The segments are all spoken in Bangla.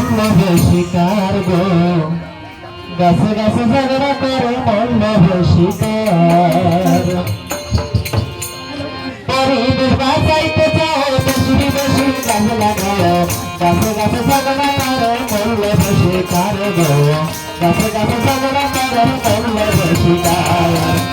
মল্ল শিকার গো গাছে গাছে ঝগড়া করে মল্ল শিকার পরিবেশ বাঁচাইতে চাও বেশি বেশি গাছ লাগাও গাছে গাছে ঝগড়া করে মল্ল শিকার গো গাছে গাছে ঝগড়া করে মল্ল শিকার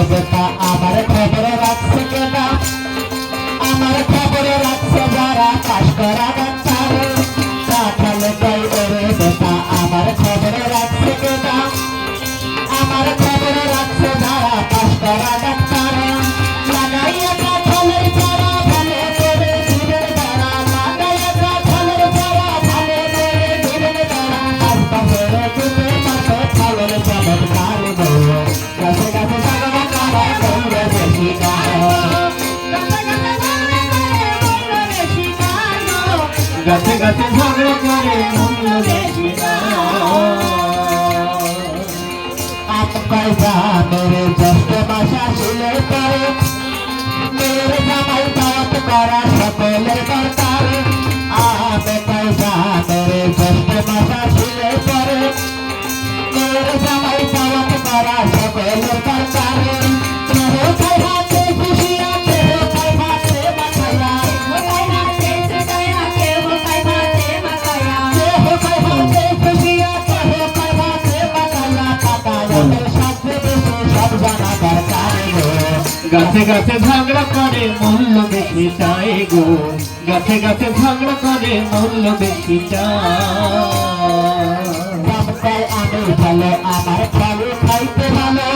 বেটা আমার খবরে রাখছে কেনা আমার খবরে রাখছে যারা পাশ করা ডাক্তার কাঁঠাল কই ওরে বেটা আমার খবরে রাখছে কেনা আমার খবরে রাখছে যারা পাশ করা ডাক্তার লাগাইয়া কাঁঠালের চারা ভালো করে ধীরের দাঁড়া লাগাইয়া কাঁঠালের চারা ভালো করে ধীরের দাঁড়া আশপাশের তুমি মাঠে ফলের চমৎকার গাছে গাছে গাছে গাছে ঝগড়া করে মল্ল আপ পয়সা মেরে জ্যেষ্ঠ মাস আসিলে পরে মেরে জামাই দাওয়াত করা সকলের দরকার আপ পয়সা মেরে জ্যেষ্ঠ মাস আসিলে পরে মেরে জামাই দাওয়াত করা সকলের দরকার গাছে গাছে ঝগড়া করে মূল্য বেশি চাই গো গাছে গাছে ঝগড়া করে মূল্য বেশি চাই আমি ভালো আমার ফলে খাইতে ভালো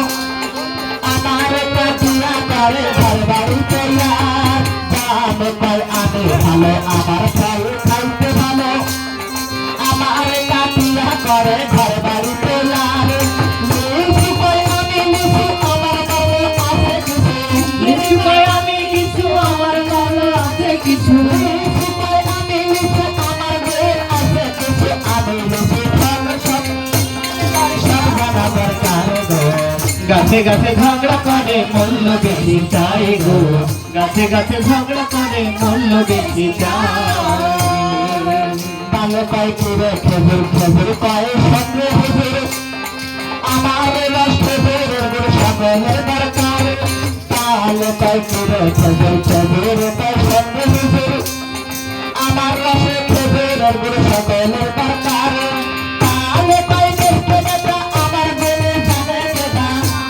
আমার কাটিয়া করে ঘর বাড়ি তৈয়ার দাম পাই আমি ভালো আমার ফলে খাইতে ভালো আমার কাটিয়া করে ঘর বাড়ি তৈয়ার আমি কিছু আমার ভালো আছে কিছু আমি আমার ঘরের আছে কিছু আমি গাছে গাছে ঝগড়া করে মূল্য বেশি চাই গো গাছে গাছে ঝগড়া করে মূল্য বেশি চাই ভালো পাই করে খেজুর খেজুর পায়ে সঙ্গে হুজুর আমার রাষ্ট্র বেরোর সকলের দরকার ভালো পাই করে খেজুর খেজুর পায়ে সঙ্গে হুজুর আমার রাষ্ট্র বেরোর সকলের দরকার ভালো পাই দেখতে বেটা আমার বলে জানে বেটা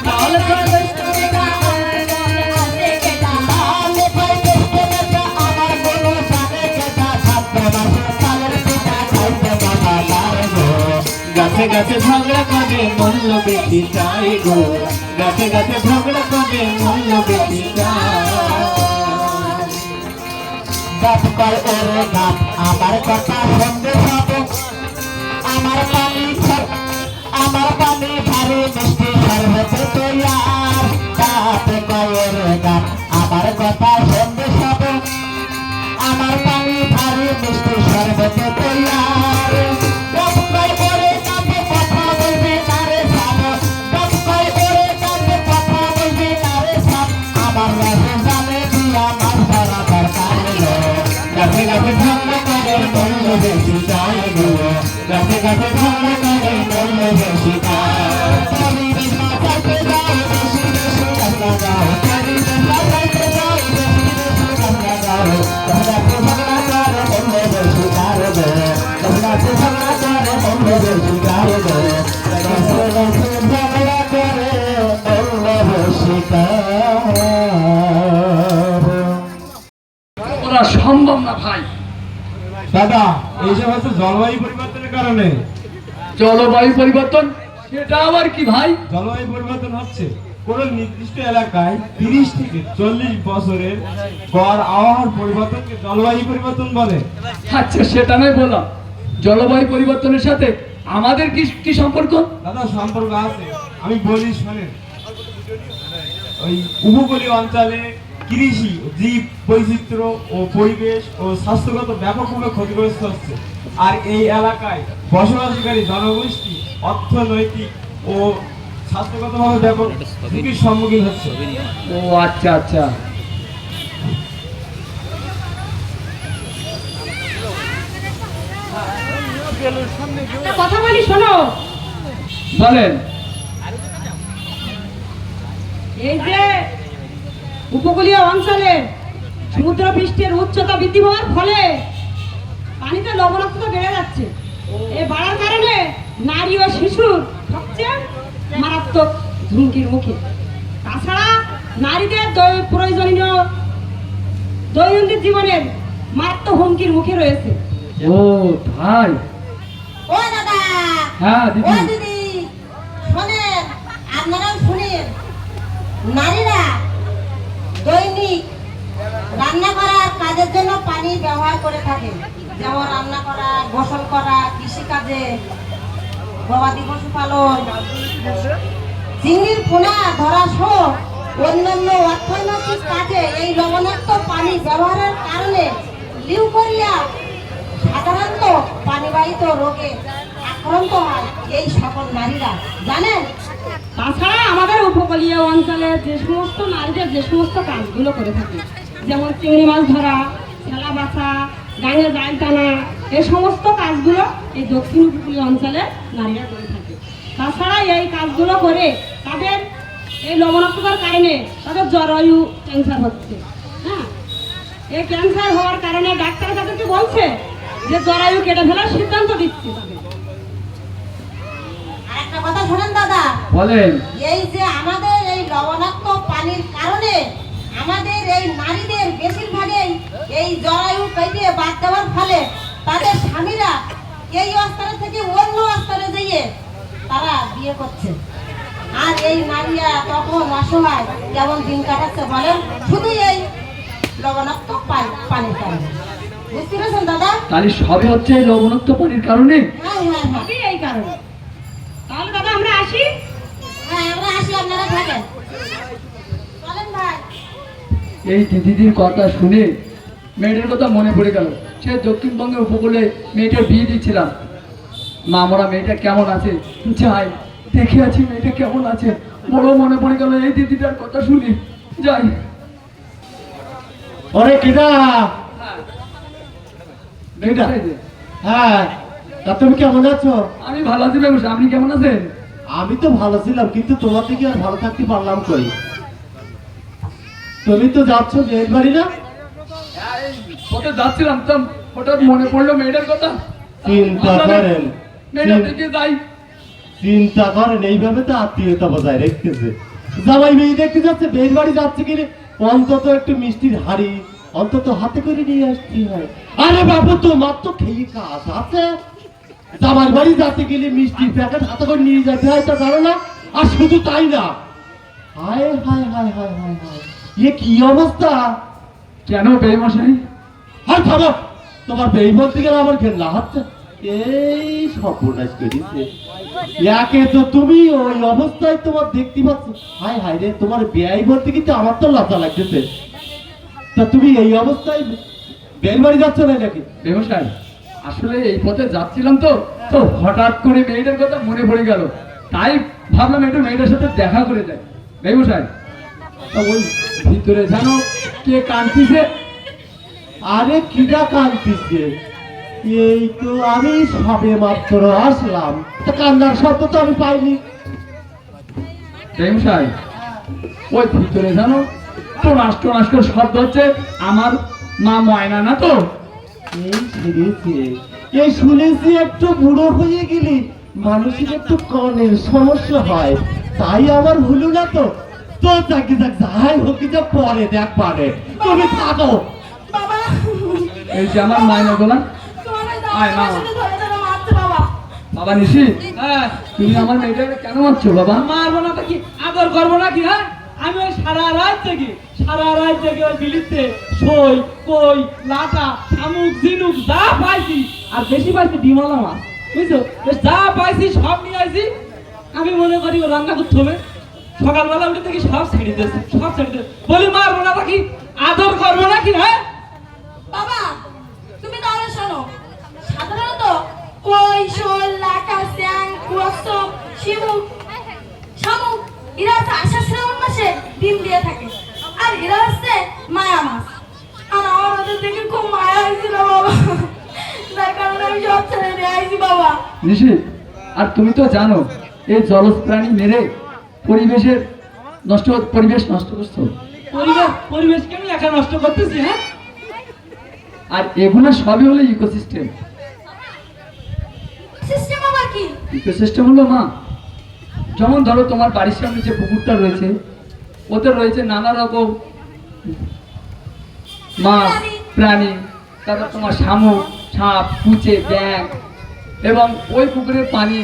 ভালো পাই দেখতে বেটা আমার বলে আছে বেটা ভালো পাই দেখতে বেটা আমার বলে জানে বেটা ছাত্র মাসের সালের পিতা খাইতে বাবা তার গো গাছে গাছে ঝগড়া করে মূল্য বেশি চাই গো গাছে গাছে ঝগড়া করে মূল্য বেশি চাই গাছ কর ওরে গাছ আমার কথা শুনতে পাবো আমার পানি ভারী মিষ্টি সর্বতে তৈয়ার গাছ কর ওরে গাছ আমার কথা শুনতে পাবো আমার পানি ভারী মিষ্টি সর্বতে তৈয়ার গাছে গাছে ঝগড়া করে মূল্য বেশি চাই গো গাছে গাছে ঝগড়া করে মূল্য বেশি সম্ভব না ভাই দাদা এইসব হচ্ছে জলবায়ু পরিবর্তনের কারণে জলবায়ু পরিবর্তন সেটা আবার কি ভাই জলবায়ু পরিবর্তন হচ্ছে কোন নির্দিষ্ট এলাকায় 30 থেকে 40 বছরের গড় আবহাওয়ার পরিবর্তনকে জলবায়ু পরিবর্তন বলে আচ্ছা সেটা নয় বললাম জলবায়ু পরিবর্তনের সাথে আমাদের কি কি সম্পর্ক দাদা সম্পর্ক আছে আমি বলি শুনেন ওই উপকূলীয় অঞ্চলে কৃষি, জীব বৈচিত্র্য ও পরিবেশ ও স্বাস্থ্যগত ব্যাপকভাবে ক্ষতিগ্রস্ত হচ্ছে। আর এই এলাকায় বসবাসকারী জনগোষ্ঠী অর্থনৈতিক ও স্বাস্থ্যগতভাবে ব্যাপক ঝুঁকির সম্মুখীন হচ্ছে। ও আচ্ছা আচ্ছা। একটা কথা বলি শোনো, বলেন। এই যে উপকূলীয় অঞ্চলে সমুদ্র পৃষ্ঠের উচ্চতা বৃদ্ধি হওয়ার ফলে পানিতে লবণাক্ততা বেড়ে যাচ্ছে। এই বাড়ার কারণে নারী ও শিশুর সবচেয়ে মারাত্মক হুমকির মুখে। তাছাড়া নারীদের প্রয়োজনীয় দৈনন্দিন জীবনের মারাত্মক হুমকির মুখে রয়েছে। ও তাই? ও দাদা, হ্যাঁ ও দিদি। দিদি, শোনেন, আপনারাও শুনেন। নারীরা দৈনিক রান্না করার কাজের জন্য পানি ব্যবহার করে থাকে, যেমন রান্না করা, গোসল করা, কৃষিকাজে, গবাদি পশু পালন, চিংড়ির পোনা ধরা সহ অন্যান্য অর্থনৈতিক কাজে এই লবণাক্ত পানি ব্যবহারের কারণে লিউকোরিয়া সাধারণত পানিবাহিত রোগে আক্রান্ত হয় এই সকল নারীরা, জানেন? তাছাড়া আমাদের উপকূলীয় অঞ্চলে যে সমস্ত নারীদের যে সমস্ত কাজগুলো করে থাকে, যেমন চিংড়ি মাছ ধরা, ছেলা বাছা, গাঙে জাল টানা, এই সমস্ত কাজগুলো এই দক্ষিণ উপকূলীয় অঞ্চলে নারীরা করে থাকে। তাছাড়া এই কাজগুলো করে তাদের এই লবণাক্ততার কারণে তাদের জরায়ু ক্যান্সার হচ্ছে। হ্যাঁ, এই ক্যান্সার হওয়ার কারণে ডাক্তার তাদেরকে বলছে যে জরায়ু কেটে ফেলার সিদ্ধান্ত দিচ্ছে তাদের। আর একটা কথা শোনেন দাদা, বলেন। এই যে আমাদের এই লবণাক্ত পানির কারণে আমাদের এই নারীদের বেশিরভাগই এই জরায়ু কেটে বাদ দেওয়ার ফলে তাদের স্বামীরা এই স্তরে থেকে অন্য স্তরে যেয়ে তারা বিয়ে করছে। আর এই নারীরা তখন অসহায় কেমন দিন কাটাচ্ছে বলেন, শুধু এই লবণাক্ত পানির কারণে। বুঝতে পেরেছেন দাদা? তাহলে সবই হচ্ছে এই লবণাক্ত পানির কারণে। হ্যাঁ হ্যাঁ হ্যাঁ সবই এই কারণে। তাহলে দাদা আমরা আসি। হ্যাঁ, আমরা আসি, আপনারা থাকেন। চলেন ভাই। এই দিদির কথা শুনে মেয়েটার কথা মনে পড়ে গেল। সে দক্ষিণবঙ্গের উপকূলে মেয়েটার বিয়ে দিচ্ছিলাম। মা আমরা মেয়েটা কেমন আছে যাই দেখে আছি, মেয়েটা কেমন আছে বড় মনে পড়ে গেল এই দিদিটার কথা শুনে। যাই। ওরে কিদা? কিদা? হ্যাঁ, তা তুমি কেমন আছো? আমি ভালো আছি ব্যবসা, আপনি কেমন আছেন? আমি তো ভালো ছিলাম, কিন্তু তোমার থেকে আর ভালো থাকতে পারলাম কই? তুমি তো যাচ্ছ বিয়ের বাড়ি না? কোথায় যাচ্ছিলাম তো হঠাৎ মনে পড়লো মেয়েটার কথা। চিন্তা করেন, মেয়েটা থেকে যাই। চিন্তা করেন, এইভাবে তো আত্মীয়তা বজায় রেখেছে। জামাই মেয়ে দেখতে যাচ্ছে, বিয়ের বাড়ি যাচ্ছে কিনে অন্তত একটু মিষ্টির হাড়ি অন্তত হাতে করে নিয়ে আসতে হয়। আরে বাবু, তোমার তো খেয়ে কাজ আছে। জামাই বাড়ি যাতে গেলে মিষ্টির প্যাকেট হাতে করে নিয়ে যেতে হয়, তা জানো না? আর শুধু তাই না, হায় হায় হায় হায় হায় হায়, এ কি অবস্থা! কেন বেমশাই? আর থামো, তোমার বেই বলতে গেলে আমার ঘেন্না হচ্ছে। এই সর্বনাশ করেছে। একে তো তুমি ওই অবস্থায় তোমার দেখতে পাচ্ছ, হায় হায় রে, তোমার বেয়াই বলতে কিন্তু আমার তো লজ্জা লাগতেছে। তা তুমি এই অবস্থায় বের বাড়ি যাচ্ছ না নাকি? বেমশাই আসলে এই পথে যাচ্ছিলাম তো তো হঠাৎ করে মেয়েটার কথা মনে পড়ে গেল, তাই ভাবলাম একটু মেয়েটার সাথে দেখা করে যাই। বেমশাই তা ওই ভিতরে জানো কে কাঁদতিছে? আরে কিটা কাঁদতিছে? এই তো আমি সবে মাত্র আসলাম, তা কান্নার শব্দ তো আমি পাইনি। বেমশাই ওই ভিতরে জানো টোনাস টোনাস করে শব্দ হচ্ছে। আমার মা ময়না না তো? এই শুনেছি, এই শুনেছি একটু বুড়ো হয়ে গেলি মানুষের একটু কনের সমস্যা হয়, তাই আমার হলো না তো। তো যাকে যাক যাই হোক, যা পরে দেখ পারে, তুমি থাকো। বাবা, এই যে আমার মায়না গোলা। তোমার ওই আয় মা। দাদার সাথে ধরে ধরে মারছে বাবা। বাবা নিশি, তুমি আমার মেয়েটাকে কেন মারছো বাবা? মারবো না তো কি আদর করবো নাকি? হ্যাঁ, আমি ওই সারা রাত জেগে ওই বিলিতে সই কই লাটা শামুক ঝিনুক যা পাইছি, আর বেশি পাইছি ডিমালা মাছ, বুঝছো? বেশ যা পাইছি সব নিয়ে আইছি। আমি মনে করি ও রান্না করতে হবে। সকালবেলা উঠে দেখি সব ছেড়ে দিয়েছে, সব ছেড়ে দিয়েছে। বলি মারবো না নাকি, আদর করবো নাকি? হ্যাঁ বাবা তুমি তাহলে শোনো, সাধারণত কই, শোল, লাটা, স্যাং, কুয়াশক, শিমুক, শামুক এরা হচ্ছে আষাঢ় শ্রাবণ মাসে ডিম দিয়ে থাকে, আর এরা হচ্ছে মায়া মাছ। আর আমার ওদের দেখে খুব মায়া হয়েছিল বাবা, তার কারণে আমি সব ছেড়ে দিয়ে আইছি বাবা। নিশি, আর তুমি তো জানো এই জলজ প্রাণী মেরে পরিবেশ নষ্ট করছো। পরিবেশকে আমি একা নষ্ট করতেছি? হ্যাঁ, আর এগুলো সবই হলো ইকোসিস্টেম। সিস্টেম আবার কি? ইকোসিস্টেম হলো মা, যেমন ধরো তোমার বাড়ির সামনে যে পুকুরটা রয়েছে, ওতে রয়েছে নানা রকম মাছ, প্রাণী, তারপর তোমার শামুক, সাপ, কুচে, ব্যাঙ, এবং ওই পুকুরের পানি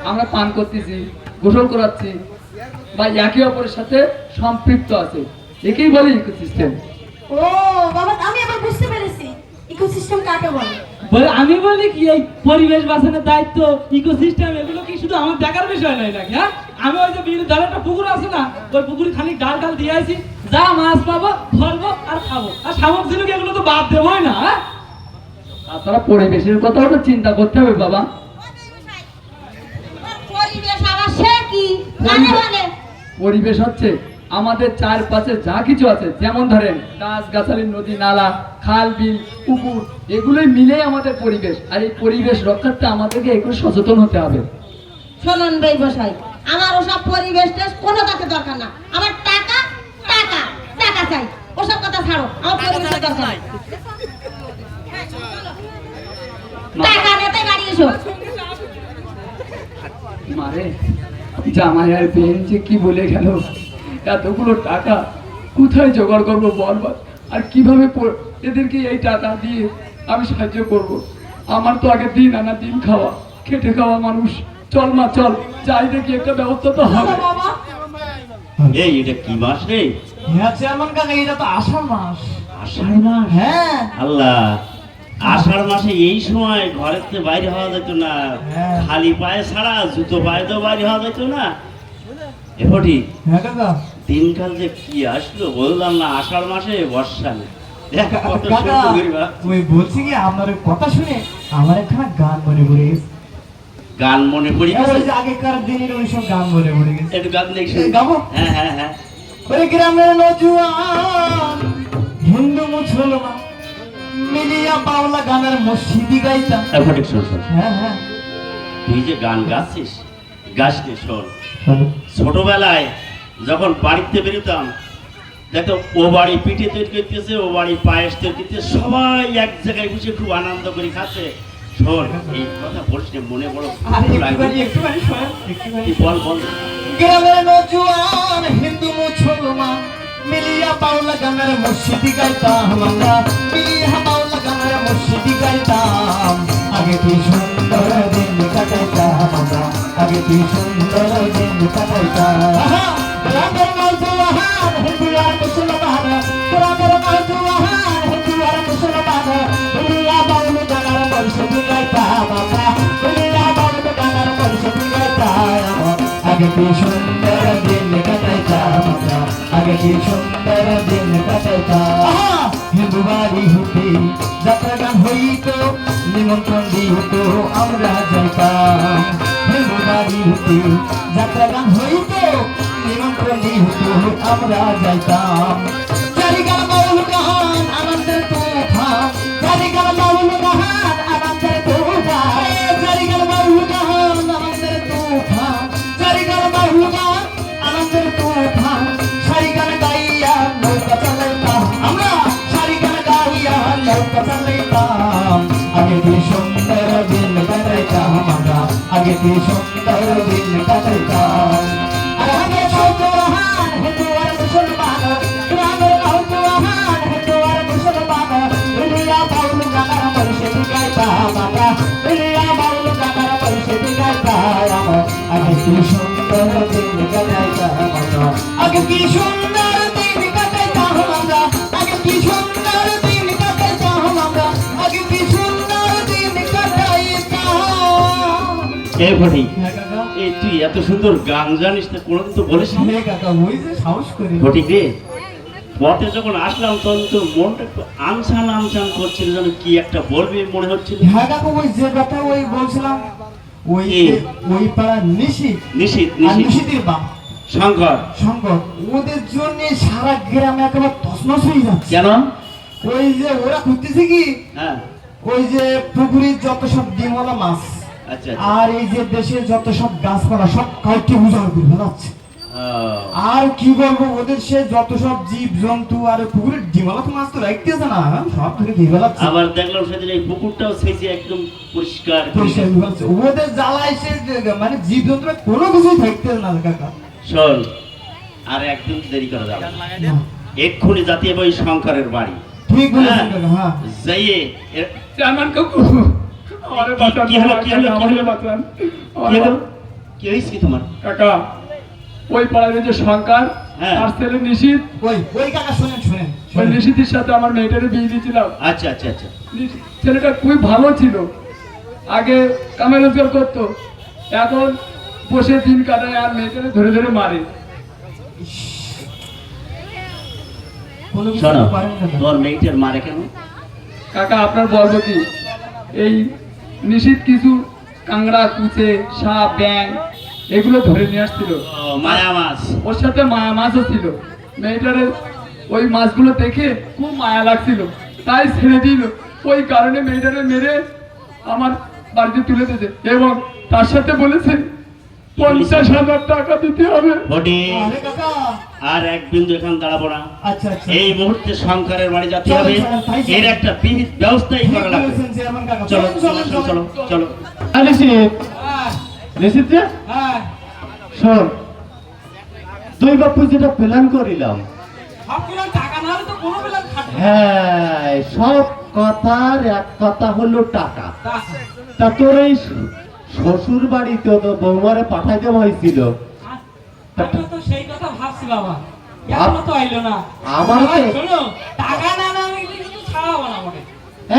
আমরা পান করতেছি, গোসল করাচ্ছি, বা একে অপরের সাথে সম্পৃক্ত আছে, একেই বলে ইকোসিস্টেম। ও বাবা, আমি আবার বুঝতে পেরেছি ইকোসিস্টেম কাকে বলে। বলে আমি বলি কি, এই পরিবেশ বাঁচানোর দায়িত্ব, ইকোসিস্টেম, এগুলো কি শুধু আমার দেখার বিষয় নয় নাকি? হ্যাঁ, আমি ওই যে বিয়ের ধারে একটা পুকুর আছে না, ওই পুকুরে খালি ডাল দিয়ে আসি, যা মাছ পাবো ধরবো আর খাবো, আর শামুক ঝিনুক এগুলো তো বাদ দেবোই না। হ্যাঁ, তাছাড়া পরিবেশের কথাও তো চিন্তা করতে হবে বাবা। পরিবেশ আবার সে কি জানে বলে? পরিবেশ হচ্ছে আমাদের চারপাশে যা কিছু আছে, যেমন ধরেন গাছ গাছালি, নদী নালা, খাল বিল, পুকুর, এগুলোই মিলেই আমাদের পরিবেশ। আর এই পরিবেশ রক্ষার্থে আমাদেরকে একটু সচেতন হতে হবে। শোনেন ব্যবসায়ী, আমার ওসব পরিবেশ টেস কোনো তাতে দরকার না। আমার টাকা টাকা টাকা চাই, ওসব কথা ছাড়ো, আমার পরিবেশের দরকার নাই। টাকা নিতে গাড়ি এসো। মারে, জামাই আর বেন যে কি বলে গেল, এতগুলো টাকা কোথায় জোগাড় করবো বলবার, আর কিভাবে এদেরকে এই টাকা দিয়ে আমি সাহায্য করব? আমার তো আগে দিন আনা দিন খাওয়া, খেটে খাওয়া মানুষ। চল মা চল, যাই দেখি একটা ব্যবস্থা তো হবে। বাবা এই এটা কি মাস রে? হ্যাঁ চেয়ারম্যান কাকা, এটা তো আষাঢ় মাস। আষাঢ় মাস? হ্যাঁ আল্লাহ, আষাঢ় মাসে এই সময় ঘরের থেকে বাইরে হওয়া যেত না, হ্যাঁ। খালি পায়ে ছাড়া, জুতো পায়ে তো বাইরে হওয়া যেত না। এফটি হ্যাঁ কাকা। দিনকাল যে কি আসলো বললাম না, আষাঢ় মাসে বর্ষা নেই। দেখ কত কাকা, সুন্দর করিবা। ওই বলছি কি, আপনার ওই কথা শুনে আমার একখানা গান মনে পড়ে গেছে। গান মনে পড়ি ওই যে আগেকার দিনের ওই সব গান মনে পড়ে গেছে। একটু গান দেখছি। গাবো? হ্যাঁ হ্যাঁ হ্যাঁ। ওই গ্রামের নজুয়ান হিন্দু মুসলমান মিলিয়া বাউলা গানের মসজিদি গাইতাম। এফটি শোন শোন, হ্যাঁ হ্যাঁ তুই যে গান গাচ্ছিস, গাছকে শোন। শোনো। ছোটবেলায় যখন বাড়িতে বেরোতাম, দেখো ও বাড়ি পিঠে তৈরি করতেছে, ও বাড়ি পায়েস তৈরি করতেছে, সবাই এক জায়গায় বসে খুব আনন্দ করে খাচ্ছে। শোন, এই কথা বলছি মনে বড় আরে ভালো লাগবে। একটুখানি শোনেন, একটুখানি তুই বল বল। গ্রামের নজুয়ান হিন্দু মুসলমান মিলিয়া বাউলা গানের মসজিদি গাইতাম আমরা, মিলিয়া বাউলা গানের মসজিদি গাইতাম। আগে কি সুন্দর দিন কাটাইতাম আমরা, আগে কি সুন্দর দিন কাটাইতাম। গ্রামের নজুয়ান হিন্দু আর মুসলমান, গ্রামের নজুয়ান হিন্দু আর মুসলমান মিলিয়া বাউলা গানের মসজিদি গাইতাম আমরা, মিলিয়া বাউলা গানের মসজিদি গাইতাম। আগে কি সুন্দর দিন কাটাইতাম আমরা, আগে কি সুন্দর দিন কাটাইতাম। হিন্দু বাড়ি হইতে যাত্রা গান হইত, নিমন্ত্রণ দিত আমরা যাইতাম। হিন্দু বাড়ি হইতে যাত্রা গান হইত, নিমন্ত্রণ দিত আমরা যাইতাম। চারিগাল বাউল গান আনন্দের তুফান, চারিগাল বাউল গান আনন্দের তুফান, চারিগাল বাউল গান আনন্দের তুফান, চারিগাল বাউল গান আনন্দের তুফান। সারিগান গাইয়া নৌকা চালাইতাম আমরা, সারিগান গাইয়া নৌকা চালাইতাম। আগে কি সুন্দর দিন কাটাইতাম আমরা, আগে কি সুন্দর দিন কাটাইতাম। আর আগে নৌজওয়ান হিন্দু আর মুসলমান, গ্রামের নৌজওয়ান হিন্দু আর মুসলমান মিলিয়া বাউল গানের মসজিদি গাইতাম আমরা, মিলিয়া বাউল গানের মসজিদি গাইতাম। আগে কি সুন্দর দিন কাটাইতাম আমরা, আগে কি সুন্দর দিন কাটাইতাম আমরা, আগে কি সুন্দর দিন কাটাইতাম আমরা, আগে কি সুন্দর দিন কাটাইতাম। এফটি হ্যাঁ কাকা। এই তুই এত সুন্দর গান জানিস তা কোনোদিন তো বলিস না। হ্যাঁ কাকা, ওই যে সাহস করি। ঘটি রে, পথে যখন আসলাম তখন তো মনটা একটু আনসান আনসান করছিল, যেন কি একটা বলবি মনে হচ্ছিল। হ্যাঁ কাকা, ওই যে কথা ওই বলছিলাম, ওই কি? ওই পাড়া নিশি নিশীথ আর নিশিতের বাপ শঙ্কর। শঙ্কর, ওদের জন্য সারা গ্রামে একেবারে তছনছ হয়ে যাচ্ছে। কেন? ওই যে ওরা করতেছে কি, হ্যাঁ, ওই যে পুকুরের যত সব ডিমওয়ালা মাছ আচ্ছা আর এই যে দেশের যত সব গাছপালা সব কাউকে উজাড় করে ফেলাচ্ছে। আহ, আর কি বলবো, ওদের সে যত সব জীব জন্তু আর পুকুরের ডিমওয়ালা তো মাছ তো রাখতেছে না, সব ধরে খেয়ে ফেলাচ্ছে। আবার দেখলাম সেদিন এই পুকুরটাও সেজে একদম পরিষ্কার করে পরিষ্কার করে ফেলাচ্ছে। ওদের জ্বালায় সে মানে জীব জন্তু কোনো কিছুই থাকতেছে না কাকা। শোন, আর একদিন দেরি করা যাবে না। এক্ষুনি জাতীয় ওই শঙ্করের বাড়ি ঠিক বলেছেন কাকা। হ্যাঁ যাইয়ে চেয়ারম্যান কাকু, আমারে বাঁচান, কি হলো, কি হলো, কি আমারে হলো? বাঁচান। কি হলো? কি হয়েছে তোমার? কাকা, ওই পাড়ার ওই যে শঙ্কর হ্যাঁ। আর ছেলে নিশীথ, ওই ওই কাকা শোনেন শোনেন ওই শোনেন। নিশীথের সাথে আমার মেয়েটারে বিয়ে দিয়েছিলাম। আচ্ছা আচ্ছা আচ্ছা, ছেলেটা খুবই ভালো ছিল, আগে কামে রোজগার করতো, এখন বসে দিন কাটায় আর মেয়েটারে ধরে ধরে মারে। কোনো কিছু শোনো, পারেন না কাকা। তোর মেয়েটার মারে কেন? কাকা আপনার বলবো কি, এই নিশীথ কিছু কাংড়া, কুচে, সাপ, ব্যাং এগুলো ধরে নিয়ে আসছিল। ও, মায়া মাছ। ওর সাথে মায়া মাছও ছিল। মেয়েটারে ওই মাছগুলো দেখে খুব মায়া লাগছিল, তাই ছেড়ে দিল। ওই কারণে মেয়েটারে মেরে আমার বাড়িতে তুলে দিয়েছে এবং তার সাথে বলেছে 50,000 টাকা দিতে হবে। ঘটি, আরে কাকা, আর এক বিন্দু এখানে দাঁড়াবো না। আচ্ছা আচ্ছা এই মুহূর্তে শঙ্করের বাড়ি যেতে চলো, হবে। চলো, তাই চলো। এর একটা বিহিত ব্যবস্থাই ঠিক করা লাগবে। বলেছেন চেয়ারম্যান কাকা। চলো চলেন, চলো চলেন, চলো চলো চলেন। চলো। হ্যাঁ নিশ্চিত যে হ্যাঁ, শোন, তুই বাপু যেটা প্ল্যান করিলাম, সব কিনা টাকা না হলে তো কোনো বেলা খাটে না। হ্যাঁ, সব কথার এক কথা হলো টাকা। তা- তা তোর এই শ্বশুর বাড়িতে তো বৌমারে পাঠাইতে হয়েছিল, আমিও তো সেই কথা ভাবছি বাবা, এখনো তো আইলো না। আমারও তো- বাবা, শোনো, টাকা না না আমি কিন্তু ছাড়াবো না আমাকে।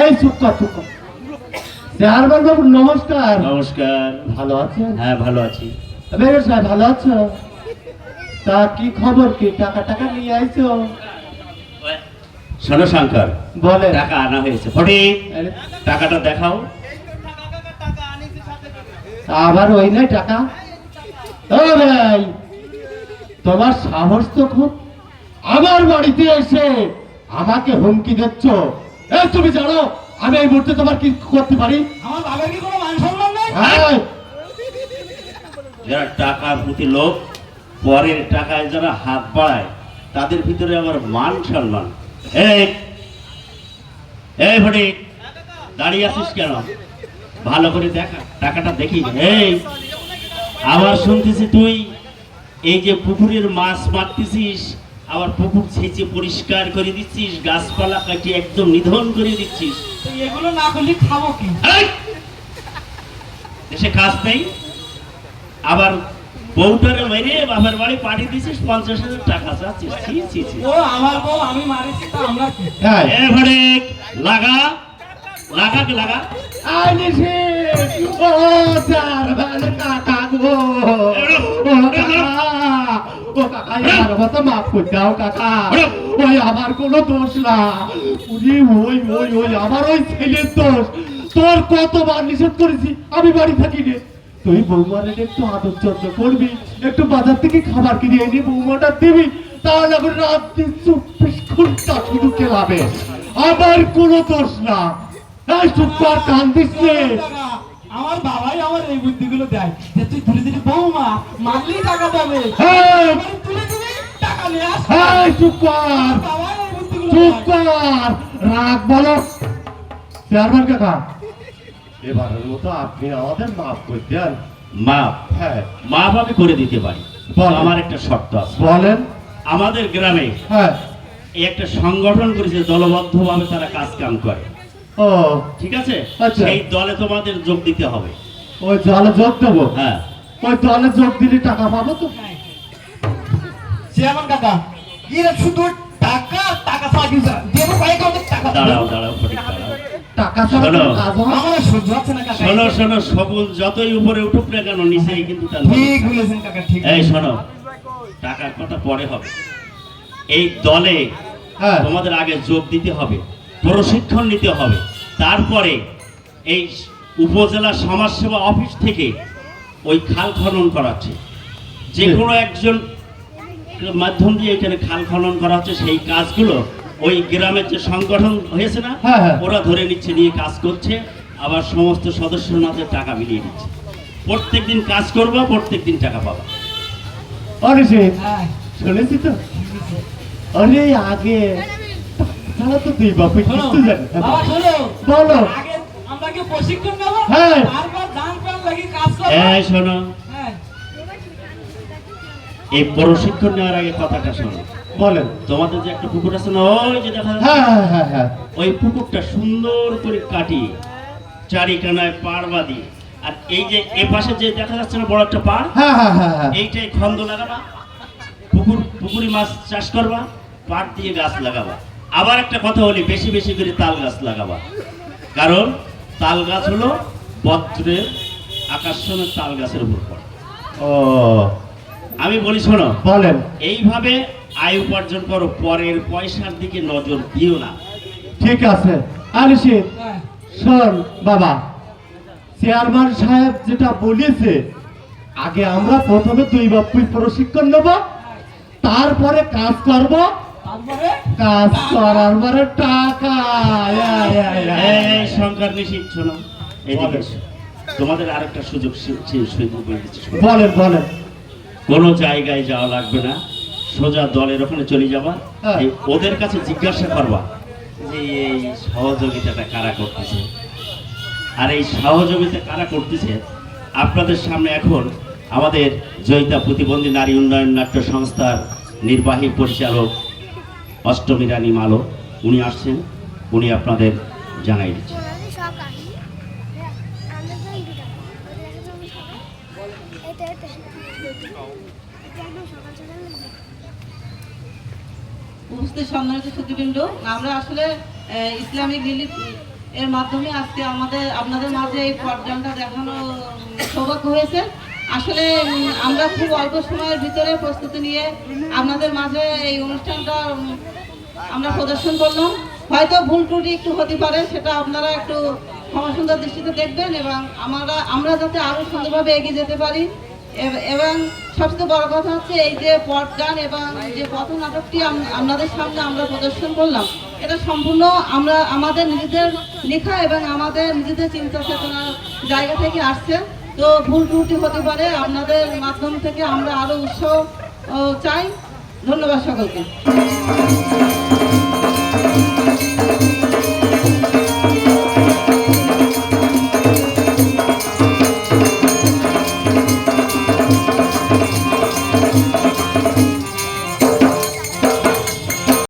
এই চুপ কর চুপ কর। চেয়ারম্যান বাবু নমস্কার, নমস্কার। ভালো আছেন? হ্যাঁ, ভালো আছি। বেশ ভাই, ভালো আছো? তা কি খবর, কি টাকা টাকা নিয়ে আইছো? শোনো শঙ্কর, বলে টাকা আনা হয়েছে। ফটি, টাকাটা দেখাও। আবার ওই নাই টাকা? ও ভাই, তোমার সাহস তো খুব, আমার বাড়িতে এসে আমাকে হুমকি দিচ্ছ। এই তুমি জানো আমি এই মুহূর্তে তোমার কি করতে পারি? আমার বাবার কি কোনো মান সম্মান নাই? হ্যাঁ, যারা টাকার প্রতি লোক, পরের টাকায় যারা হাত বাড়ায়, তাদের ভিতরে আবার মান সম্মান। এই এই ফটি, দাঁড়িয়ে আছিস কেন? ভালো করে দেখা, টাকাটা দেখি। এই আবার শুনতেছি তুই এই যে পুকুরের মাছ মারতেছিস, আবার পুকুর ছেঁচে পরিষ্কার করে দিচ্ছিস, গাছপালা কাটিয়ে একদম নিধন করে দিচ্ছিস। তো এগুলো না করলে খাবো কি? এই! দেশে কাজ নেই, আবার বউটারে মেরে বাবার বাড়ি পাঠিয়ে দিছিস, 50,000 টাকা চাচ্ছিস। ছি ছি ছি। ও আমার বউ, আমি মারিছি তো আমরা কি? হ্যাঁ। এ ফটিক, লাগা লাগা কি লাগা। আই নিশি, ও চেয়ারম্যান কাকা গো, ও কাকা, ও কাকা, আমার মতো মাফ করে দাও কাকা। ওই আমার কোনো দোষ না, ওই ওই ওই ওই আমার ওই ছেলের দোষ। তোর কতবার নিষেধ করেছি আমি বাড়ি থাকি রে। তুই বৌমারে একটু আদর যত্ন করবি, একটু বাজার থেকে খাবার কিনে এনে বৌমাটা দিবি, তাহলে আমি রাত দিন 24 ঘন্টা শুধু খেলাবে। আমার কোনো দোষ না। এই চুপ কর, কান্দিস রে। টাকা, আমার বাবাই আমার এই বুদ্ধিগুলো দেয় যে তুই তুলে দিলি বৌমা, মারলেই টাকা দেবে, এই, এবারে তুলে দিবি টাকা নিয়ে আস। এই চুপ কর, বাবাই এই বুদ্ধিগুলো চুপ দেয়। কর, রাগ বলো। চেয়ারম্যান কাকা, এবারের মতো আপনি আমাদের মাফ করে দেন। মাপ, হ্যাঁ, মাপ আমি করে দিতে পারি। বলেন। আমার একটা শর্ত আছে। বলেন। আমাদের গ্রামে হ্যাঁ, এই একটা সংগঠন করেছে, দলবদ্ধভাবে তারা কাজ কাম করে, ও ঠিক আছে? আচ্ছা। সেই দলে তোমাদের যোগ দিতে হবে। ওই দলে যোগ দেবো? হ্যাঁ, ওই দলে যোগ দিলে টাকা পাবো তো? চেয়ারম্যান কাকা, এরা শুধু টাকা টাকা ছাড়া কিছু না। দেবো কয়েক হাজার টাকা দাঁড়াও দাঁড়াও ফটিক, দাঁড়াও। টাকা ছাড়া শোনো। কোনো কাজ হয়? আমার সহ্য হচ্ছে না কাকা। শোনো শোনো, সবল যতই উপরে উঠুক না কেন নিচেই কিন্তু তার ঠিক বলেছেন কাকা, ঠিক এই বলেছেন। শোনো, টাকার কথা পরে হবে। এই দলে হ্যাঁ তোমাদের আগে যোগ দিতে হবে, প্রশিক্ষণ নিতে হবে, তারপরে এই উপজেলা সমাজসেবা অফিস থেকে ওই খাল খনন করাচ্ছে, যে কোনো একজন মাধ্যম দিয়ে এখানে খাল খনন করা হচ্ছে। সেই কাজগুলো ওই গ্রামের যে সংগঠন হয়েছে না, হ্যাঁ, হ্যাঁ। ওরা ধরে নিচ্ছে, নিয়ে কাজ করছে, আবার সমস্ত সদস্যের মাঝে টাকা মিলিয়ে দিচ্ছে। প্রত্যেকদিন কাজ করবা, প্রত্যেকদিন টাকা পাবা। অরিজিৎ শুনেছি তো, আরে আগে তাহলে তো তুই বাপু কিছু জানি না। বাবা শোনো, বলো। আগে আমরা কি প্রশিক্ষণ নেবো, হ্যাঁ। তারপর দান পান লাগি কাজ করবো। এই শোনো, হ্যাঁ। এই প্রশিক্ষণ নেওয়ার আগে কথাটা শোনো। বলেন। তোমাদের যে একটা পুকুর আছে না, ওই যে দেখা যাচ্ছে, হ্যাঁ হ্যাঁ হ্যাঁ হ্যাঁ ওই পুকুরটা সুন্দর করে কাটিয়ে চারিখানায় পাড় বাঁধি, আর এই যে এ পাশে যে দেখা যাচ্ছে না বড় একটা পাড়, হ্যাঁ হ্যাঁ হ্যাঁ হ্যাঁ এইটাই খন্দ লাগাবা, পুকুরি মাছ চাষ করবা, পাট দিয়ে গাছ লাগাবা। আবার একটা কথা বলি, বেশি বেশি করে তাল গাছ লাগাবা, কারণ তাল গাছ হলো বজ্রের আকর্ষণের তাল গাছের উপর পড়ে। ও আমি বলি শোনো, বলেন। এইভাবে আয় উপার্জন করো, পরের পয়সার দিকে নজর দিও না। ঠিক আছে আলিশিত, হ্যাঁ। শোন বাবা, চেয়ারম্যান সাহেব যেটা বলেছে, আগে আমরা প্রথমে দুই বাপুই প্রশিক্ষণ নেব, তারপরে কাজ করব, তারপরে কাজ করার পরে টাকা। এই সংকার নিষিদ্ধ, শোনো এদিকে এসো। তোমাদের আরেকটা সুযোগ সুযোগ করে দিচ্ছি, শোনো। বলেন বলেন। কোনো জায়গায় যাওয়া লাগবে না, সোজা দলের ওখানে চলে যাবা, হ্যাঁ। এই ওদের কাছে জিজ্ঞাসা করবা যে এই সহযোগিতাটা কারা করতেছে, আর এই সহযোগিতা কারা করতেছে। আপনাদের সামনে এখন আমাদের জয়িতা প্রতিবন্ধী নারী উন্নয়ন নাট্য সংস্থার নির্বাহী পরিচালক অষ্টমী রানী মালো, উনি আসছেন, উনি আপনাদের জানাই দিচ্ছেন। উপস্থিত সম্মানিত সুধীবৃন্দ, আমরা আসলে ইসলামিক রিলিফ এর মাধ্যমে আজকে আপনাদের মাঝে এই পটগানটা দেখানো সৌভাগ্য হয়েছে। আসলে আমরা খুব অল্প সময়ের ভিতরে প্রস্তুতি নিয়ে আপনাদের মাঝে এই অনুষ্ঠানটা আমরা প্রদর্শন করলাম। হয়তো ভুল ত্রুটি একটু হতে পারে, সেটা আপনারা একটু ক্ষমা সুন্দর দৃষ্টিতে দেখবেন, এবং আমরা যাতে আরও সুন্দরভাবে এগিয়ে যেতে পারি। এবং সবচেয়ে বড় কথা হচ্ছে, এই যে পটগান এবং যে পথ নাটকটি আপনাদের সামনে আমরা প্রদর্শন করলাম, এটা সম্পূর্ণ আমাদের নিজেদের লেখা এবং আমাদের নিজেদের চিন্তা চেতনার জায়গা থেকে আসছে। তো ভুল ত্রুটি হতে পারে, আপনাদের মাধ্যম থেকে আমরা আরও উৎসাহ চাই। ধন্যবাদ সকলকে।